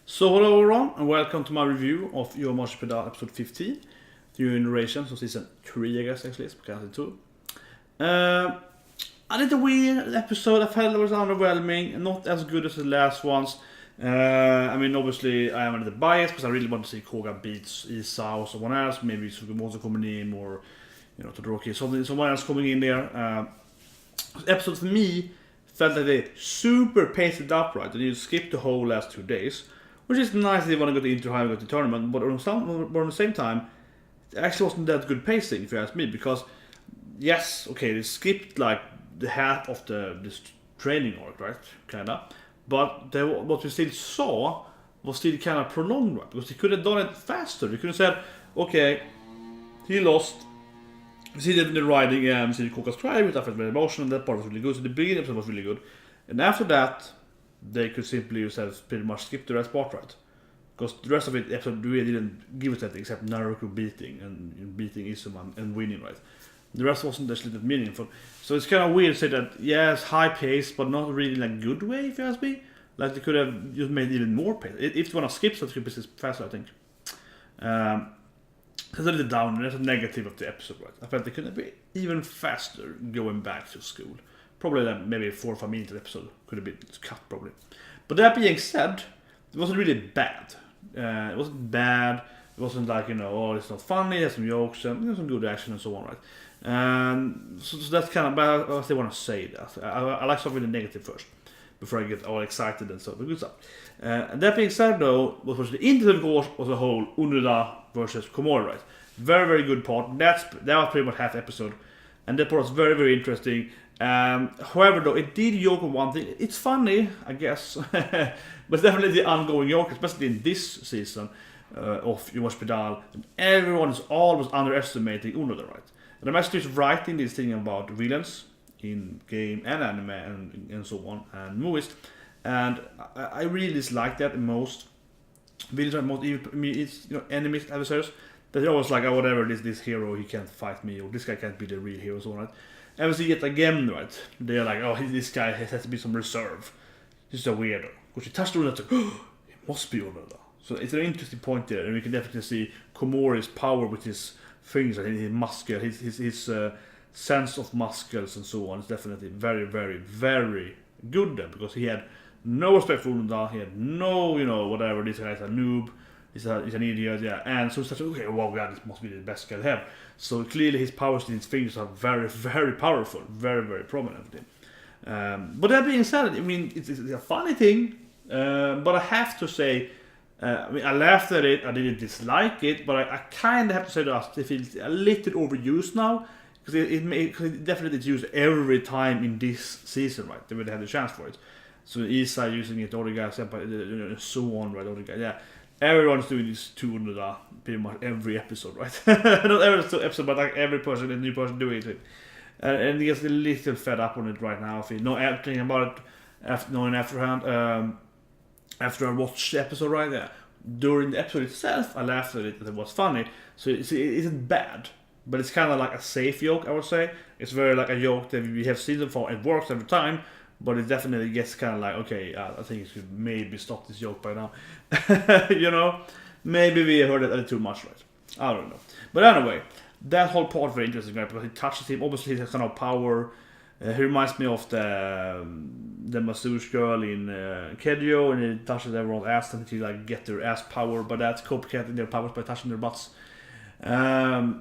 So hello everyone and welcome to my review of Yowamushi episode 15, the new narration, so season 3 I guess actually, it's because it's 2. I did a weird episode, I felt it was underwhelming, not as good as the last ones. Obviously I am a little biased because I really want to see Koga beats Isa or someone else, maybe Sugimoto coming in or Todoroki, someone else coming in there. The episode for me felt like they super paced it up right, and you skipped the whole last 2 days. Which is nice if they want to go to Inter High, go to tournament, but on the same time, it actually wasn't that good pacing, if you ask me, because, yes, okay, they skipped like the half of this training arc, right, kinda, but what we still saw was still kind of prolonged, right, because they could have done it faster. They could have said, okay, he lost, we see the riding, we see the Koga's cry, which I felt very emotional, that part was really good, so the beginning episode was really good, and after that, they could simply have pretty much skip the rest part, right? Because the rest of it episode really didn't give us anything except Naruto beating and beating Izuma and winning, right? The rest wasn't actually that meaningful. So it's kind of weird to say that, yeah, it's high pace, but not really in a good way, if you ask me. Like they could have just made even more pace. If you want to skip, so it could be faster, I think. It's a little down, and that's a negative of the episode, right? I felt they could have been even faster going back to school. Probably like maybe 4 or 5 minutes episode could have been cut probably. But that being said, it wasn't really bad. It wasn't bad. It wasn't like, oh, it's not funny, there's some jokes, and some good action and so on, right? So that's kind of bad. I still want to say that. I like something the negative first, before I get all excited and so the good stuff. And that being said though, what was the interesting course was the whole Unoda versus Komori, right? Very, very good part. That was pretty much half episode. And that part was very, very interesting. However, though, it did joke on one thing. It's funny, I guess, but it's definitely the ongoing joke, especially in this season of Yowamushi Pedal. Everyone is always underestimating Unoda, right? And I'm actually just writing this thing about villains in game and anime and so on, and movies. And I really dislike that most. Villains are most it's enemies, adversaries. That they're always like, oh, whatever, this hero, he can't fight me, or this guy can't be the real hero, so on, right? And we see it again, right? They're like, oh, this guy has to be some reserve. He's a weirdo. Because he touched on that, oh, he must be Unoda. So it's an interesting point there, and we can definitely see Komori's power with his fingers, and his muscle, his sense of muscles and so on. It's definitely very, very, very good then, because he had no respect for Unoda, he had no, whatever, this guy's a noob, he's an idiot, yeah. And so it's like, okay, wow, God, this must be the best guy to have. So clearly his powers in his fingers are very, very powerful, very, very prominent. But that being said, I mean, it's a funny thing, but I have to say, I laughed at it, I didn't dislike it, but I kind of have to say that it feels a little overused now, because it definitely is used every time in this season, right? They would have the chance for it. So Isa using it, other guys, so on, right? Other guys, yeah. Everyone's doing this to Unoda pretty much every episode, right? Not every episode, but like every person, a new person doing it. And he gets a little fed up on it right now. If you know everything about it, knowing afterhand, after I watched the episode right there. During the episode itself, I laughed at it, and it was funny. So it isn't bad, but it's kind of like a safe joke, I would say. It's very like a joke that we have seen before. It works every time. But it definitely gets kind of like, okay, I think you should maybe stop this joke by now. Maybe we heard it a little too much, right? I don't know. But anyway, that whole part is very interesting, right? Because it touches him. Obviously, he has kind of power. He reminds me of the masseuse girl in Kedio, and it touches everyone's ass and to like get their ass power. But that's copycatting their powers by touching their butts. So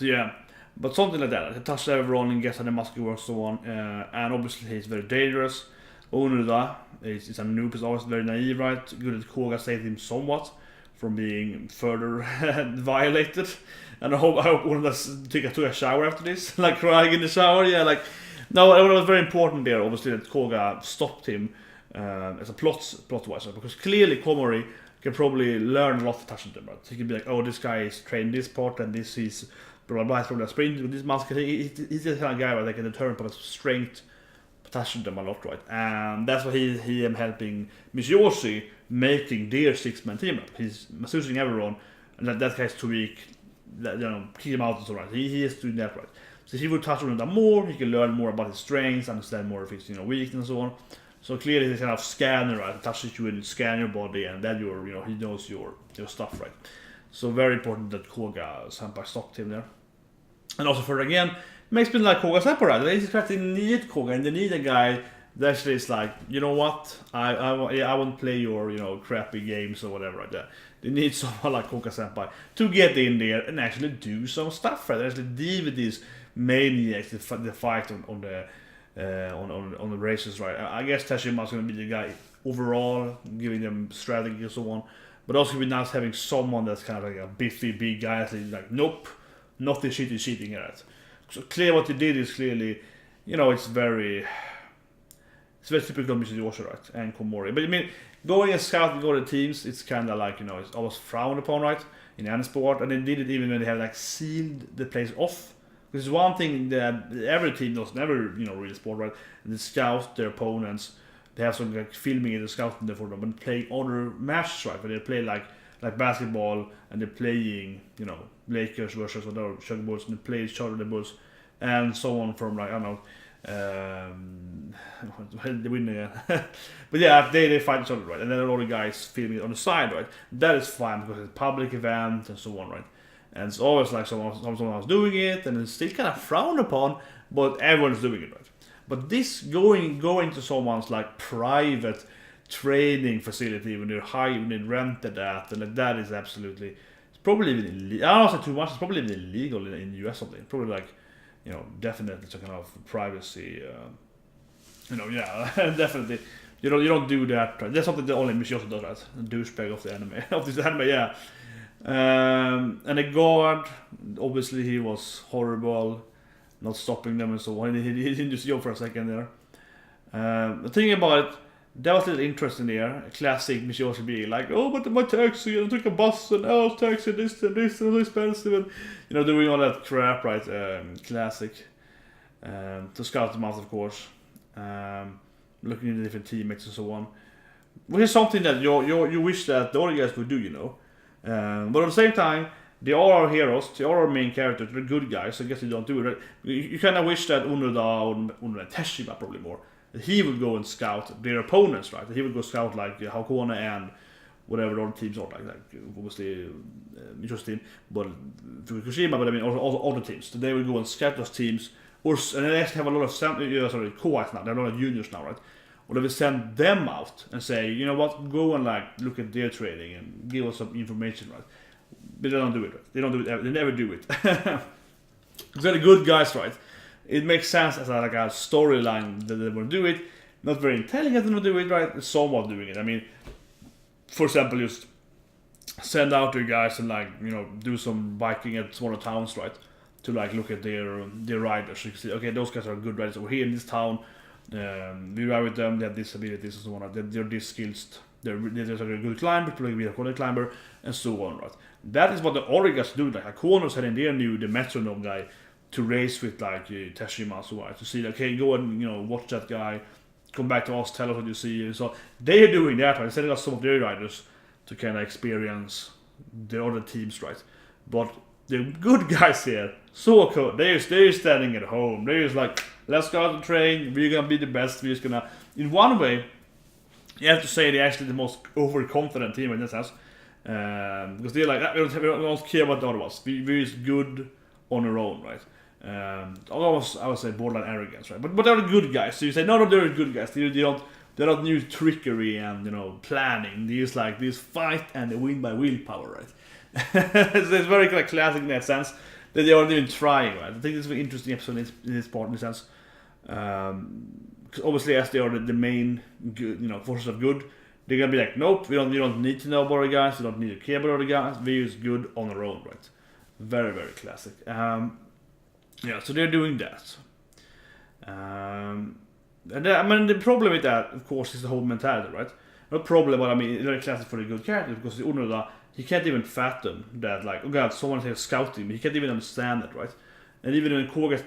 yeah. But something like that, he touches everyone and gets how the muscle works and so on, and obviously he's very dangerous. Unoda is a noob, he's always very naive, right? Good at Koga saved him somewhat from being further violated. And I hope Unoda took a shower after this, like crying in the shower, yeah, like... No, it was very important there, obviously, that Koga stopped him as a plot-wise, because clearly Komori can probably learn a lot from touching them, right? He can be like, oh, this guy is trained this part, and this is... Blah, blah, from the sprint with this muscle. He's the kind of guy where they can determine by strength, touching them a lot, right? And that's why he am helping Yoshi making their 6-man team up. He's massaging everyone, and that guy's too weak. Kick him out and so right. He is doing that, right? So if he would touch on them more, he can learn more about his strengths, understand more of his weakness and so on. So clearly he's kind of scanner, right? It touches you and scan your body, and then he knows your stuff, right? So very important that Koga Senpai stopped him there. And also for again, makes me like Koga Senpai, right? They actually need Koga, and they need a guy that actually is like, you know what? I won't play your crappy games or whatever like that. They need someone like Koga Senpai to get in there and actually do some stuff, right? Actually deal with these maniacs, the fight on the races, right? I guess Tashima's going to be the guy overall, giving them strategy and so on. But also be nice having someone that's kind of like a biffy big guy. Like, nope, not the cheating at it. So clear what they did is clearly, it's very typical Mizuyoshi, right? And Komori. But I mean, going and scouting all the teams, it's kind of like, it's almost frowned upon, right? In any sport. And they did it even when they have like sealed the place off. Because one thing that every team does never, really sport, right? And they scout their opponents. They have some like filming it and scouting them for them and playing other matches, right? Where they play like basketball and they're playing, Lakers versus other Chicago Bulls, and they play each other, the Bulls, and so on from like, I don't know, they win again. But yeah, they fight each other, right? And then all the guys filming it on the side, right? That is fine because it's a public event and so on, right? And it's always like someone else doing it, and it's still kind of frowned upon, but everyone's doing it, right? But this going to someone's like private training facility when they rented that, and like that is absolutely, it's probably even illegal. I don't know too much. It's probably even illegal in the US or something. Probably like, definitely some kind of privacy. Definitely. You don't do that. Right? That's something that only Michi also does, right? A douchebag of the anime, of this anime, yeah. And the guard, obviously he was horrible, not stopping them and so on. He didn't just job for a second there. The thing about it, that was a little interesting there. A classic Michioshi being like, oh, but my taxi, I took a bus, and taxi, this and so expensive, and doing all that crap, right? Classic. To scout them out, of course. Looking at the different teammates and so on. Which is something that you wish that the other guys would do, But at the same time, they are our heroes, they are our main characters, they're good guys, so I guess they don't do it, right? You kind of wish that Unoda Teshima probably more, that he would go and scout their opponents, right? That he would go scout like Hakone and whatever the other teams are, like obviously Micho's team, but Fukushima, but I mean also other teams. So they would go and scout those teams, and they actually have a lot of Koais now, there are a lot of juniors now, right? Or they will send them out and say, you know what, go and like look at their training and give us some information, right? But they don't do it, right? They don't do it. They never do it. Because they're the good guys, right? It makes sense as like a storyline that they want to do it. Not very intelligent to do it, right? Somewhat doing it. I mean, for example, just send out their guys and like do some biking at smaller towns, right? To like look at their riders. So you can see, okay, those guys are good riders over here in this town. We ride with them, they have disabilities and so on, they're this skilled, they're a good climber, probably a quality climber, and so on, right? That is what the other guys do, like Akonos had in there knew the metronome guy to race with like Teshima, so right? To see, okay, go and watch that guy, come back to us, tell us what you see. So they're doing that, right? Sending us some of their riders to kind of experience the other teams, right? But the good guys here, so cool, they're standing at home, they're just like, let's go out and train, we're gonna be the best, we're just gonna, in one way, you have to say they're actually the most overconfident team in that sense. Because they're like, we don't care about the other ones, we're just good on our own, right? I would say borderline arrogance, right? But they're the good guys, so you say, no, they're good guys, they don't use trickery and, planning, they just like, this fight and they win by willpower, right? It's very kind of classic in that sense, that they aren't even trying, right? I think it's a very interesting episode in this part, in a sense. Because obviously, as they are the main good, forces of good, they're gonna be like, nope, we don't need to know about the guys, we don't need to care about the guys, we're just good on our own, right? Very, very classic. So they're doing that. And the problem with that, of course, is the whole mentality, right? Not problem, but I mean, it's very classic for the good characters, because the Unoda, he can't even fathom that, like, oh god, someone's here scouting me. He can't even understand it, right? And even when Koga is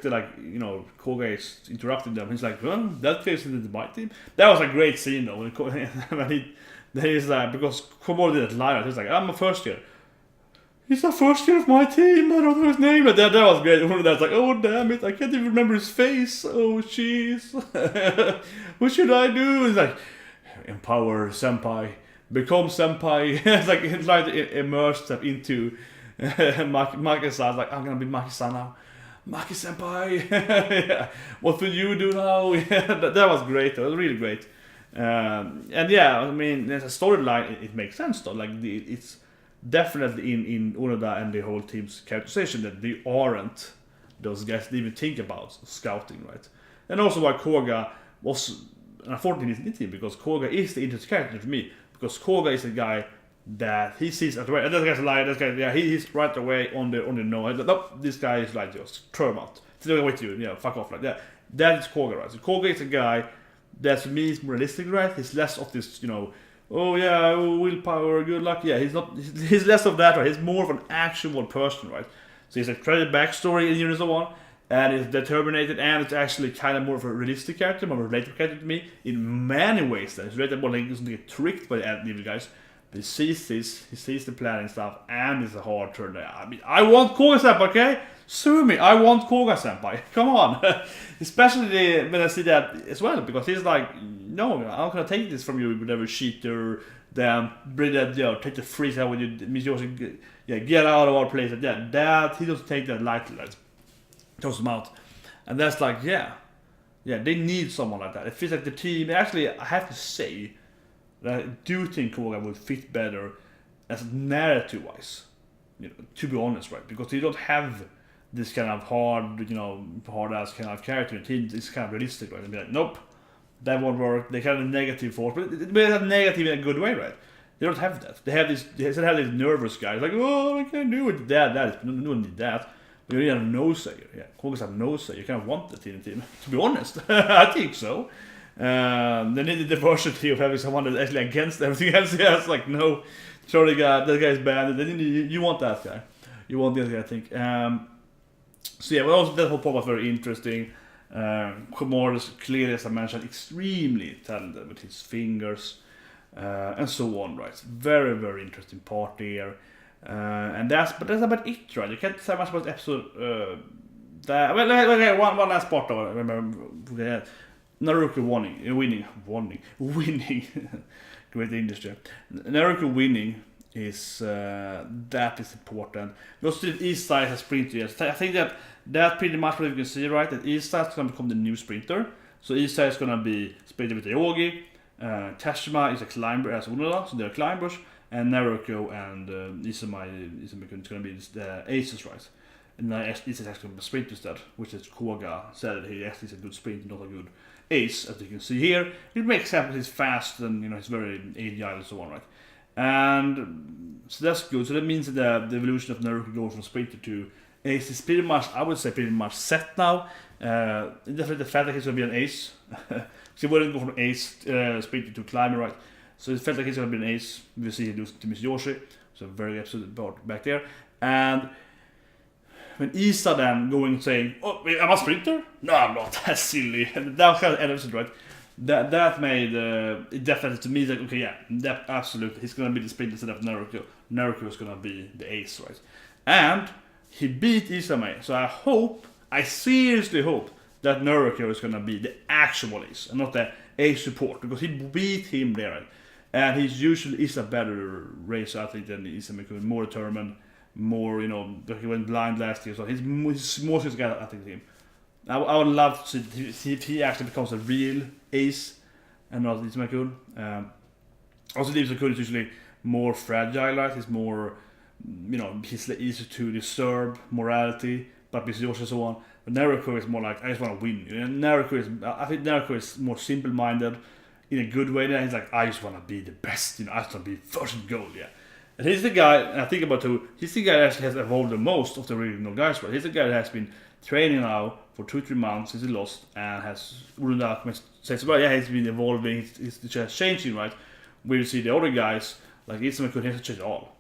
Koga is interrupting them, he's like, well, that plays into my team. That was a great scene, though. When he's like, because Komori didn't lie, he's like, I'm a first year. he's the first year of my team, I don't know his name. But that was great. One of that's like, oh damn it, I can't even remember his face. Oh jeez. What should I do? It's like, empower senpai, become senpai. It's like to immerse them into Maki-san. Like, I'm gonna be Maki-san now. Maki senpai. Yeah. What will you do now? that was great. That was really great. And yeah, I mean, as a storyline, it makes sense though. Like it's definitely in Unoda and the whole team's characterization that they aren't those guys that even think about scouting, right? And also why Koga was unfortunately in the team, because Koga is the interesting character to me, because Koga is a guy that he sees at the way. And this guy's a liar. This guy, yeah, he's right away on the nose. Like, nope, this guy is like just throw him out. Still with you, yeah, fuck off like that. That is Koga, right? So Koga is a guy that to me is more realistic, right? He's less of this, oh yeah, willpower, good luck. Yeah, he's not. He's less of that, right? He's more of an actual person, right? So he's a credit backstory in Unit 1, and it's determined, and it's actually kind of more of a realistic character, more of a relatable character to me in many ways. That it's relatable, like he doesn't get tricked by the evil guys. But he sees this, he sees the planning stuff, and it's a hard turn there. I mean, I want Koga-senpai, okay? Sue me, I want Koga-senpai. Come on. Especially when I see that as well, because he's like, no, I'm not gonna take this from you, whatever cheater, then bring that, take the freeze out with you, Miss Yoshi, get out of our place. That he doesn't take that lightly, right? Toss him out. And that's like, yeah, they need someone like that. It feels like the team, actually, I have to say, I do think Koga would fit better as narrative-wise, to be honest, right? Because they don't have this kind of hard-ass kind of character in the team. It's kind of realistic, right? They'd be like, nope, that won't work. They kind of negative force, but they have negative in a good way, right? They don't have that. They still have these nervous guys, like, oh, I can't do it. That no one need that. But you need a no-sayer. Yeah, Koga's a no-sayer. You kind of want that in the team, to be honest. I think so. They need the diversity of having someone that's actually against everything else. Yeah, it's like, no, sorry guy, that guy's bad. You want that guy. You want the other guy, I think. So yeah, but also that whole part was very interesting. Komor is clearly, as I mentioned, extremely talented with his fingers, and so on, right? Very, very interesting part there. And that's about it, right? You can't say much about the episode. One last part though. I remember. Naruto winning. Great English there. Naruto winning is that is important. Because the East Side has sprinter. I think that pretty much what you can see, right? That East Side is going to become the new sprinter. So East Side is going to be sprinter with Yogi. Tashima is a climber as Unoda, so they're climbers. And Naruto and Izumi is going to be the aces, right? And East is actually going to be sprint instead, which is Koga said that he actually is a good sprint, not a good ace, as you can see here. It makes sense that he's fast and he's very agile and so on, right? And so that's good. So that means that the evolution of Naruto going from sprinter to ace is pretty much, I would say, pretty much set now. Definitely the fact that he's going to be an ace. So he wouldn't go from ace sprinter to climber, right? So it felt like he's going to be an ace. We see him lose to Miss Yoshi. So very absolute about back there. And when Isa then going saying, oh, I'm a sprinter? No, I'm not. That's silly. And that was kind of innocent, right? That made it definitely to me like, okay, yeah, that absolutely. He's going to be the sprinter instead of Naruto. Naruto is going to be the ace, right? And he beat Isame. So I seriously hope that Naruto is going to be the actual ace and not the ace support, because he beat him there, right? And he usually is a better racer, I think, than Isame. More determined, more, he went blind last year, so he's more serious guy, I think, him. I would love to see if he actually becomes a real ace and not Isame. Also, Isame is usually more fragile, right? He's more, he's easier to disturb morality, but with Yoshi and so on. But Naruto is more like, I just want to win. I think Naruto is more simple-minded in a good way. He's like, I just want to be the best, I just want to be first in goal, yeah. And he's the guy, and I think about too, he's the guy that actually has evolved the most of the original guys, right? He's the guy that has been training now for 2-3 months since he lost, and has says, well, yeah, he's been evolving, he's changing, right? Where you see the other guys, like Izumi could have to change all.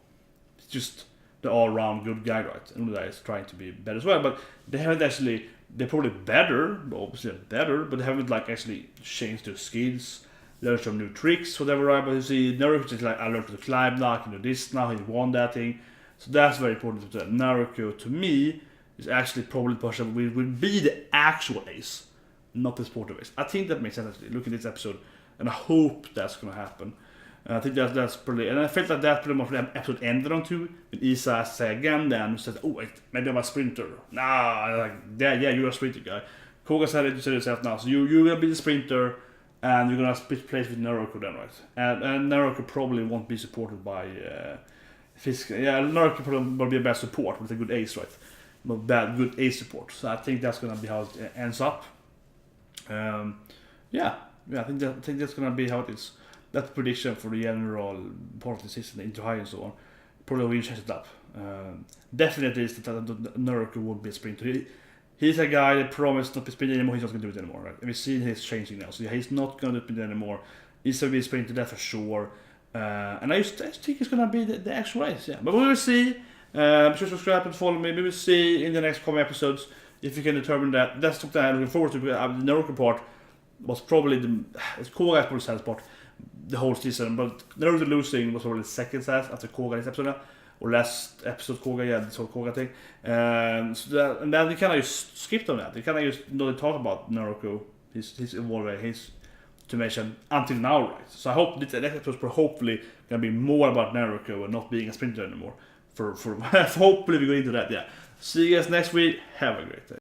It's just the all-round good guy, right? And Unoda is trying to be better as well, but they haven't actually, they're probably better, obviously better, but they haven't actually changed their skills. Learn some new tricks, whatever, right? But you see, Naruto is like, I learned to climb now, I can do this now, he won that thing. So that's very important to them. Naruto, to me, is actually probably the person who will be the actual ace, not the supportive ace. I think that makes sense, actually, looking at this episode, and I hope that's going to happen. I think that's probably, and I felt like that pretty much the episode ended on too. When Isa said again, then said, "Oh wait, maybe I'm a sprinter." Nah, like yeah, you're a sprinter guy. Koga said it to yourself now, so you're gonna be the sprinter, and you're gonna split place with Naruto then, right? And Naruto probably won't be supported by physical. Yeah, Naruto probably will be a bad support with a good ace, right? But good ace support. So I think that's gonna be how it ends up. Yeah, I think that's gonna be how it is. That's prediction for the general part of the season into high and so on. Probably will change it up. Definitely is that Naruto won't be a sprinter. He's a guy that promised not to be sprinting anymore. He's not going to do it anymore, right? And we see he's changing now. So he's not going to do it anymore. He's going to be a sprinter, that for sure. And I just think it's going to be the actual race, yeah. But we will see. Be sure to subscribe and follow me. We will see in the next coming episodes if you can determine that. That's something I'm looking forward to. The Naruto part was probably it's Koga probably the saddest part the whole season, but Naruto losing was probably the second saddest after Koga this episode now. Or last episode Koga, yeah, this whole Koga thing. So and then we kind of just skipped on that. We kind of just not talk about Naruto, his evolving, his transformation until now, right? So I hope this next episode is hopefully gonna be more about Naruto and not being a sprinter anymore. For hopefully we go into that, yeah. See you guys next week. Have a great day.